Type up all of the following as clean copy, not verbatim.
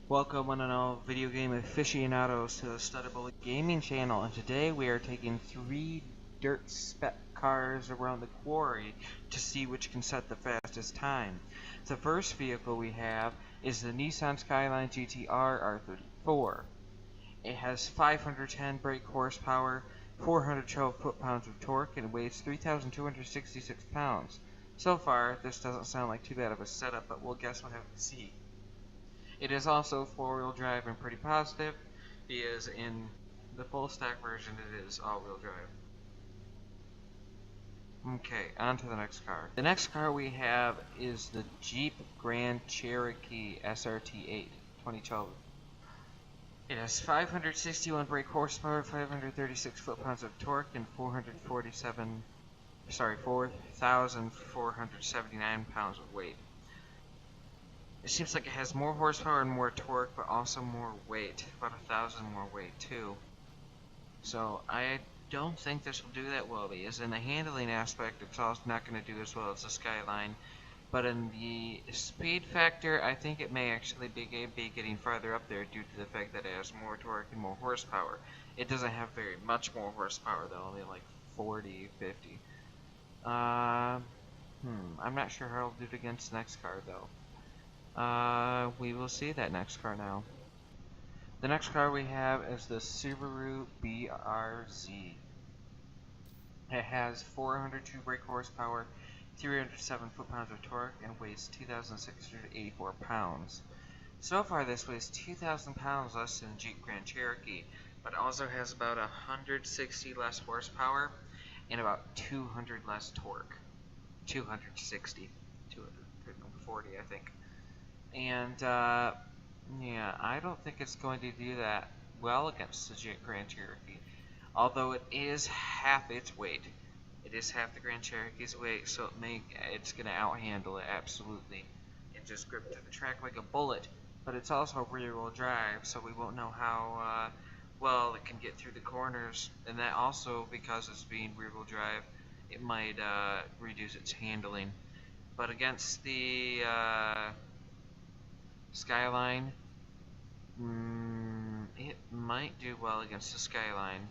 Welcome one and all video game aficionados to the StutterBullet gaming channel, and today we are taking 3 Dirt Spec cars around the Quarry to see which can set the fastest time. The first vehicle we have is the Nissan Skyline GT-R R34. It has 510 brake horsepower, 412 foot-pounds of torque, and weighs 3,266 pounds. So far, this doesn't sound like too bad of a setup, but we'll guess we'll have to see. It is also 4-wheel drive and pretty positive, because in the full stack version it is all-wheel drive. Okay, on to the next car. The next car we have is the Jeep Grand Cherokee SRT8 2012. It has 561 brake horsepower, 536 foot-pounds of torque, and 4,479 pounds of weight. It seems like it has more horsepower and more torque, but also more weight. About 1,000 more weight, too. So, I don't think this will do that well, because in the handling aspect, it's also not going to do as well as the Skyline. But in the speed factor, I think it may actually be getting farther up there due to the fact that it has more torque and more horsepower. It doesn't have very much more horsepower, though, only like 40, 50. I'm not sure how it'll do it against the next car, though. We will see that next car now. The next car we have is the Subaru BRZ. It has 402 brake horsepower, 307 foot-pounds of torque, and weighs 2,684 pounds. So far this weighs 2,000 pounds less than Jeep Grand Cherokee, but also has about 160 less horsepower and about 200 less torque. 260. 240, I think. And, yeah, I don't think it's going to do that well against the Jeep Grand Cherokee. Although it is half its weight. It is half the Grand Cherokee's weight, so it's going to outhandle it, absolutely. And just grip to the track like a bullet. But it's also rear-wheel drive, so we won't know how well it can get through the corners. And that also, because it's being rear-wheel drive, it might reduce its handling. But against the Skyline, it might do well against the Skyline,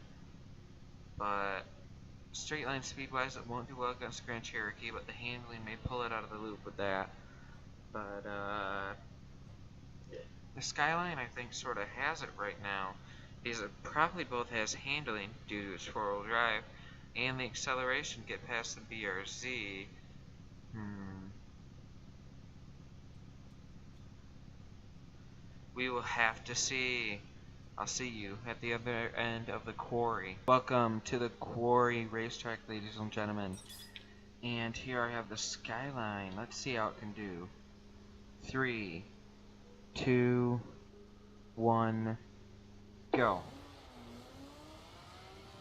but straight line speed wise it won't do well against the Grand Cherokee, but the handling may pull it out of the loop with that. But the Skyline, I think, sort of has it right now, because it probably both has handling due to its 4-wheel drive and the acceleration to get past the BRZ. We will have to see. I'll see you at the other end of the Quarry. Welcome to the Quarry racetrack, ladies and gentlemen. And here I have the Skyline. Let's see how it can do. 3, 2, 1, go.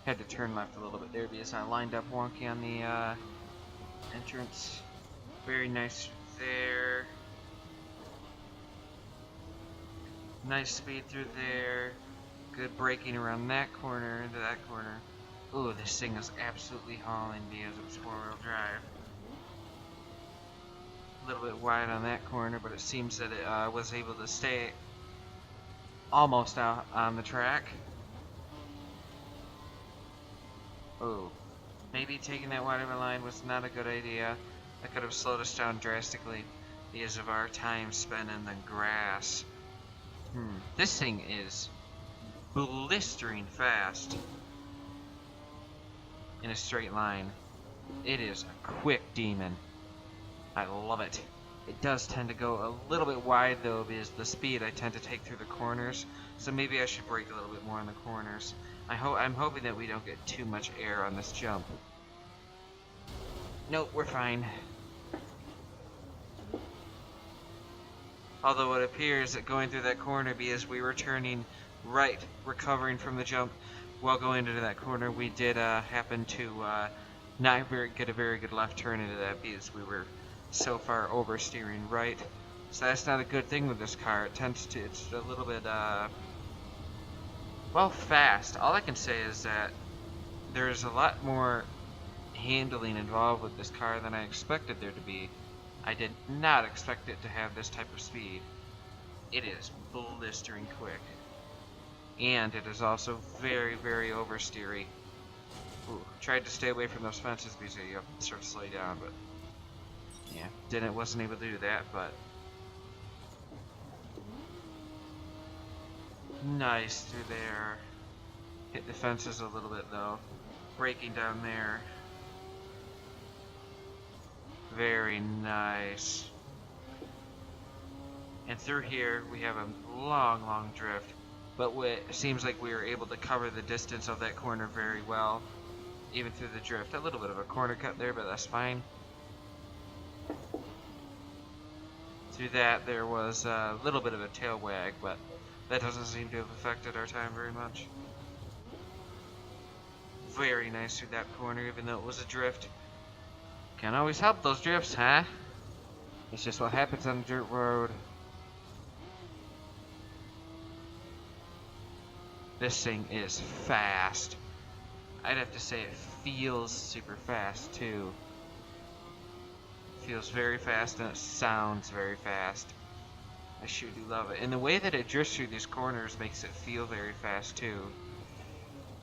Had to turn left a little bit there because I lined up wonky on the entrance. Very nice there. Nice speed through there. Good braking around that corner into that corner. Ooh, this thing is absolutely hauling because it's 4-wheel drive. A little bit wide on that corner, but it seems that it was able to stay almost out on the track. Ooh, maybe taking that wide of a line was not a good idea. That could have slowed us down drastically because of our time spent in the grass. This thing is blistering fast in a straight line. It is a quick demon. I love it. It does tend to go a little bit wide though, because the speed I tend to take through the corners, so maybe I should brake a little bit more in the corners. I'm hoping that we don't get too much air on this jump. Nope, we're fine. Although it appears that going through that corner, because we were turning right, recovering from the jump while going into that corner, we did happen to not get a very good left turn into that because we were so far oversteering right. So that's not a good thing with this car. It's a little bit, well, fast. All I can say is that there's a lot more handling involved with this car than I expected there to be. I did not expect it to have this type of speed. It is blistering quick. And it is also very, very oversteery. Ooh, tried to stay away from those fences because you have to sort of slow down, but yeah, wasn't able to do that, but nice through there. Hit the fences a little bit though. Braking down there. Very nice. And through here we have a long, long drift, but it seems like we were able to cover the distance of that corner very well, even through the drift. A little bit of a corner cut there, but that's fine. Through that there was a little bit of a tail wag, but that doesn't seem to have affected our time very much. Very nice through that corner, even though it was a drift. Can't always help those drifts, huh? It's just what happens on a dirt road. This thing is fast. I'd have to say it feels super fast too. It feels very fast and it sounds very fast. I sure do love it. And the way that it drifts through these corners makes it feel very fast too.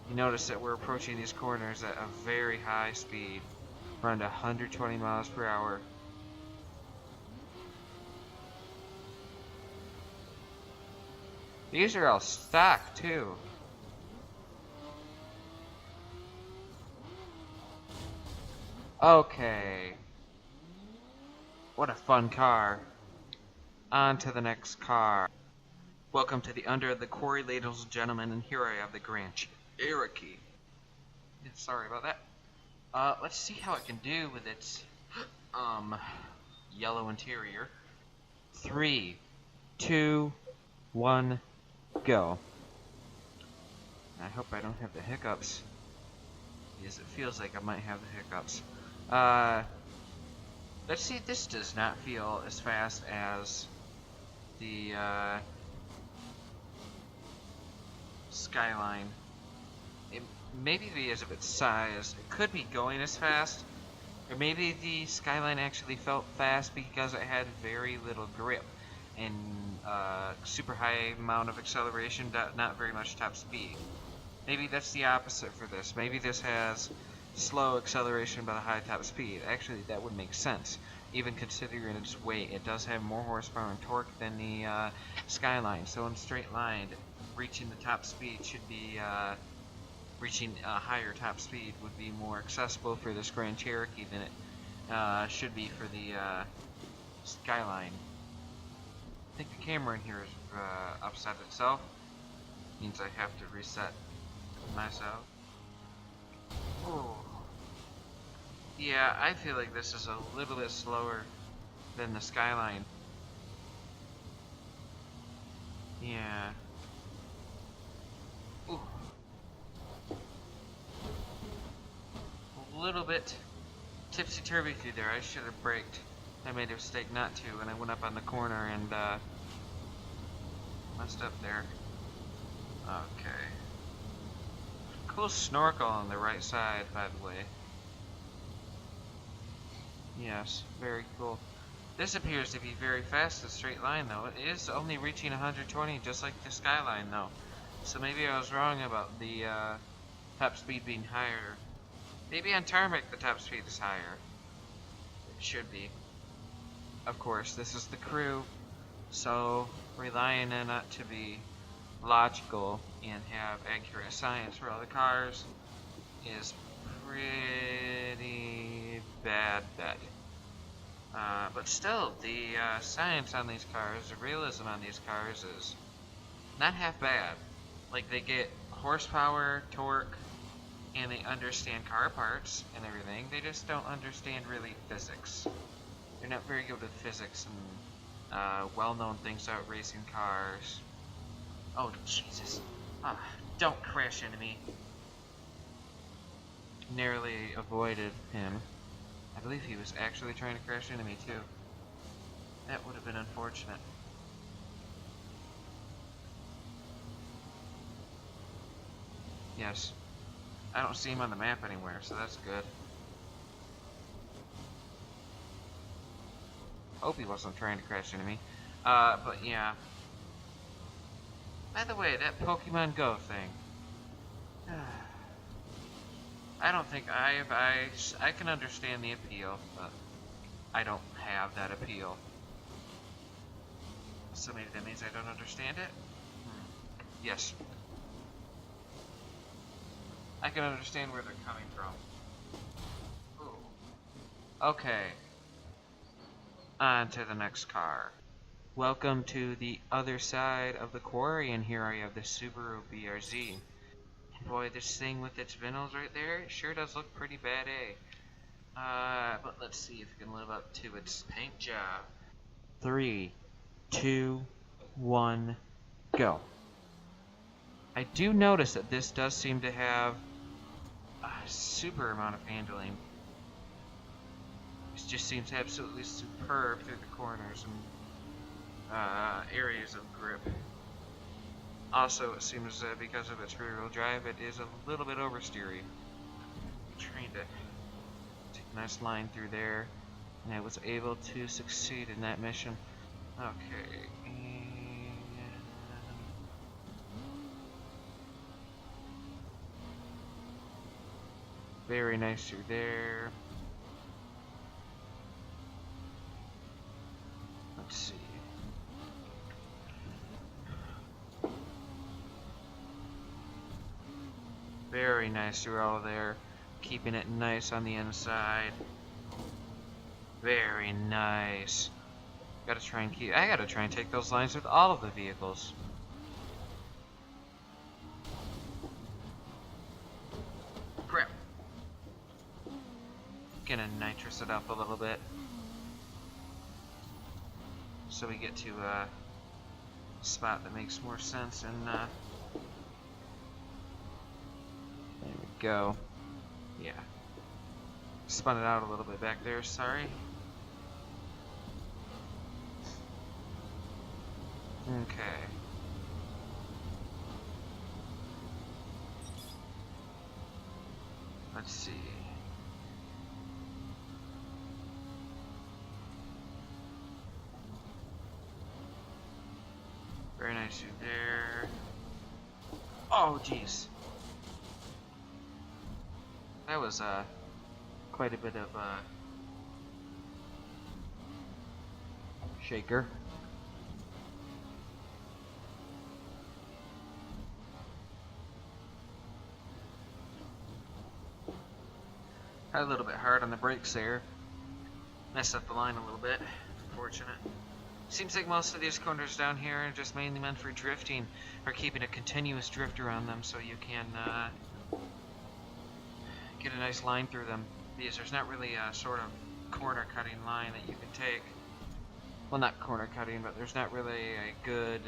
You notice that we're approaching these corners at a very high speed, around 120 miles per hour. These are all stock too. Okay. What a fun car. On to the next car. Welcome to the under of the Quarry, ladies and gentlemen, and here I have the Grand Cherokee. Sorry about that. Let's see how it can do with its yellow interior. 3, 2, 1, go. I hope I don't have the hiccups, because it feels like I might have the hiccups. Let's see, this does not feel as fast as the Skyline. It maybe because of its size, it could be going as fast, or maybe the Skyline actually felt fast because it had very little grip and super high amount of acceleration, not very much top speed. Maybe that's the opposite for this. Maybe this has slow acceleration but a high top speed. Actually, that would make sense. Even considering its weight, it does have more horsepower and torque than the Skyline. So in straight line, reaching the top speed should be reaching a higher top speed would be more accessible for this Grand Cherokee than it should be for the Skyline. I think the camera in here is upset itself. Means I have to reset myself. Oh. Yeah, I feel like this is a little bit slower than the Skyline. Yeah. Ooh. A little bit tipsy-turvy through there. I should have braked. I made a mistake not to, and I went up on the corner and messed up there. Okay. Cool snorkel on the right side, by the way. Yes, very cool. This appears to be very fast in straight line, though. It is only reaching 120, just like the Skyline, though. So maybe I was wrong about the top speed being higher. Maybe on tarmac the top speed is higher. It should be. Of course, this is the crew, so relying on it to be logical and have accurate science for all the cars is pretty bad bet. But still, the science on these cars, the realism on these cars is not half bad. Like, they get horsepower, torque, and they understand car parts and everything. They just don't understand really physics. They're not very good with physics and well-known things about racing cars. Oh, Jesus. Don't crash into me. Narrowly avoided him. I believe he was actually trying to crash into me, too. That would have been unfortunate. Yes. I don't see him on the map anywhere, so that's good. Hope he wasn't trying to crash into me. But yeah. By the way, that Pokemon Go thing. I don't think I can understand the appeal, but I don't have that appeal. So maybe that means I don't understand it? Yes. I can understand where they're coming from. Ooh. Okay. On to the next car. Welcome to the other side of the quarry, and here I have the Subaru BRZ. Boy, this thing with its vinyls right there, it sure does look pretty bad, eh? But let's see if it can live up to its paint job. 3, 2, 1, go. I do notice that this does seem to have a super amount of handling. It just seems absolutely superb through the corners and areas of grip. Also, it seems because of its rear-wheel drive, it is a little bit oversteery. I'm trying to take a nice line through there, and I was able to succeed in that mission. Okay, and very nice through there. Let's see. Very nice through all there, keeping it nice on the inside. Very nice. I gotta try and take those lines with all of the vehicles. Crap. Gonna nitrous it up a little bit, so we get to a spot that makes more sense, and there we go. Yeah. Spun it out a little bit back there, sorry. Okay. Let's see. Very nice through there. Oh, jeez. That was quite a bit of shaker. Had a little bit hard on the brakes there. Messed up the line a little bit. Unfortunate. Seems like most of these corners down here are just mainly meant for drifting, or keeping a continuous drift around them so you can get a nice line through them, because there's not really a sort of corner cutting line that you can take. Well, not corner cutting, but there's not really a good,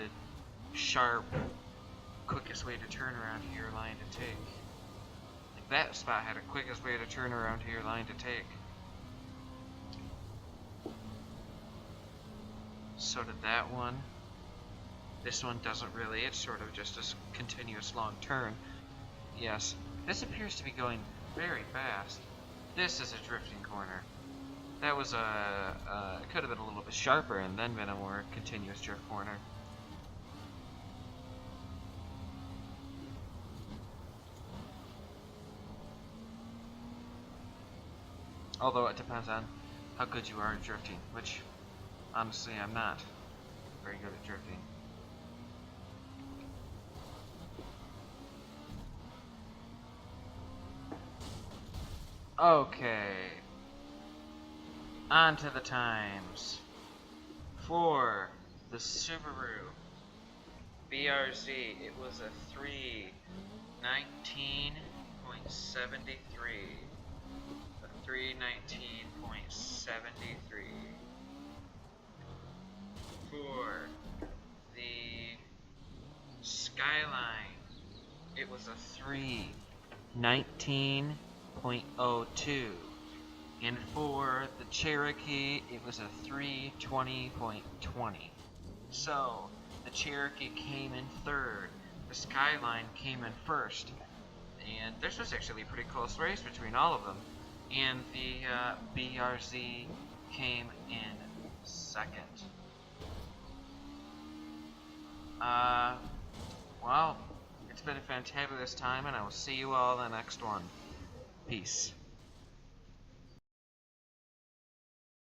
sharp, quickest way to turn around here line to take. Like that spot had a quickest way to turn around here line to take. So did that one. This one doesn't really, it's sort of just a continuous long turn. Yes, this appears to be going very fast. This is a drifting corner. That was it could have been a little bit sharper and then been a more continuous drift corner. Although it depends on how good you are at drifting, which honestly I'm not very good at drifting. Okay. On to the times. For the Subaru BRZ, it was a 3:19.73. A 3:19.73. For the Skyline, it was a 3:19.02. And for the Cherokee, it was a 3:20.20. So, the Cherokee came in third, the Skyline came in first, and this was actually a pretty close race between all of them, and the BRZ came in second. Well, it's been a fantabulous time, and I will see you all in the next one. Peace.